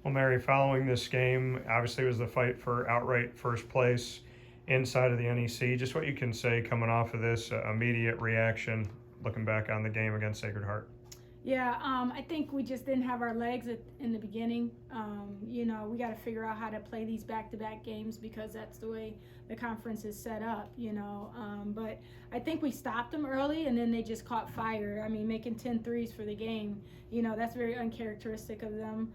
Well, Mary, following this game, obviously it was the fight for outright first place inside of the NEC. Just what you can say coming off of this immediate reaction, looking back on the game against Sacred Heart. Yeah, I think we just didn't have our legs in the beginning. We got to figure out how to play these back-to-back games because that's the way the conference is set up, But I think we stopped them early, and then they just caught fire. I mean, making 10 threes for the game, that's very uncharacteristic of them.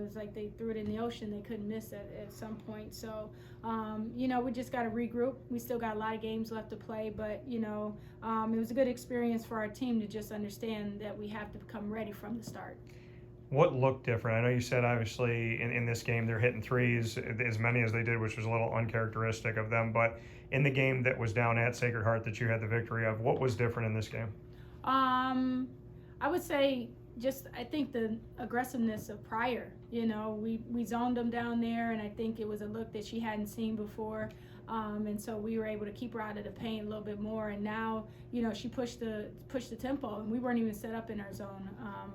It's like they threw it in the ocean. They couldn't miss it at some point. So, we just got to regroup. We still got a lot of games left to play, but, it was a good experience for our team to just understand that we have to become ready from the start. What looked different? I know you said obviously in this game they're hitting threes as many as they did, which was a little uncharacteristic of them. But in the game that was down at Sacred Heart that you had the victory of, what was different in this game? I would say I think the aggressiveness of Pryor. We zoned them down there, and I think it was a look that she hadn't seen before. And so we were able to keep her out of the paint a little bit more. And now, she pushed the tempo, and we weren't even set up in our zone.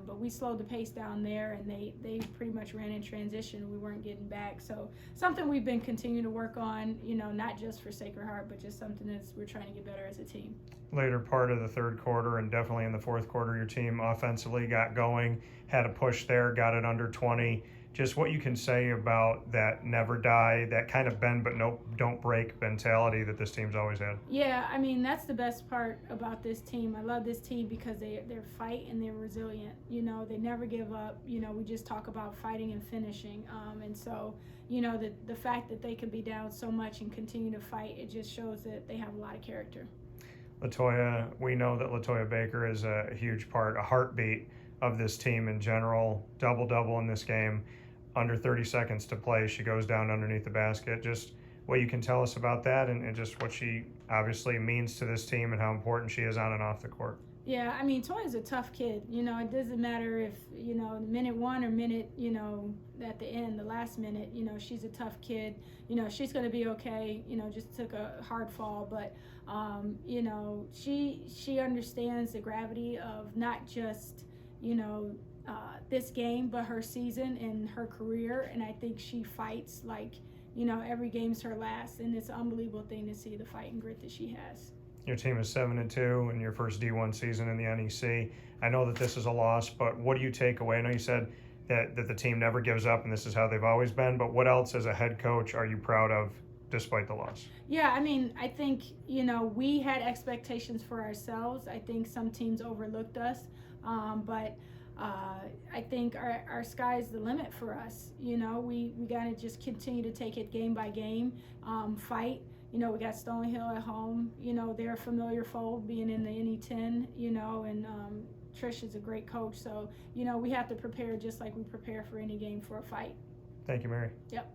But we slowed the pace down there, and they pretty much ran in transition. We weren't getting back. So something we've been continuing to work on, not just for Sacred Heart, but just something that we're trying to get better as a team. Later part of the third quarter and definitely in the fourth quarter, your team offensively got going, had a push there, got it under 20. Just what you can say about that never die, that kind of bend but don't break mentality that this team's always had. Yeah, I mean, that's the best part about this team. I love this team because they're fight and they're resilient. They never give up. We just talk about fighting and finishing. The fact that they can be down so much and continue to fight, it just shows that they have a lot of character. Lytoya, we know that Lytoya Baker is a huge part, a heartbeat of this team in general. Double-double in this game. Under 30 seconds to play, she goes down underneath the basket. Just what you can tell us about that and just what she obviously means to this team and how important she is on and off the court. Yeah, I mean, Toya's a tough kid. It doesn't matter if, minute one or minute, at the end, the last minute, she's a tough kid. She's going to be okay. Just took a hard fall. But, she understands the gravity of not just, this game, but her season and her career. And I think she fights like, every game's her last. And it's an unbelievable thing to see the fight and grit that she has. Your team is 7-2 in your first D1 season in the NEC. I know that this is a loss, but what do you take away? I know you said that the team never gives up and this is how they've always been, but what else as a head coach are you proud of despite the loss? Yeah, I mean, I think, we had expectations for ourselves. I think some teams overlooked us, but I think our sky's the limit for us. We got to just continue to take it game by game, fight. We got Stonehill at home. They're a familiar foe being in the NE10, and Trish is a great coach. So, we have to prepare just like we prepare for any game for a fight. Thank you, Mary. Yep.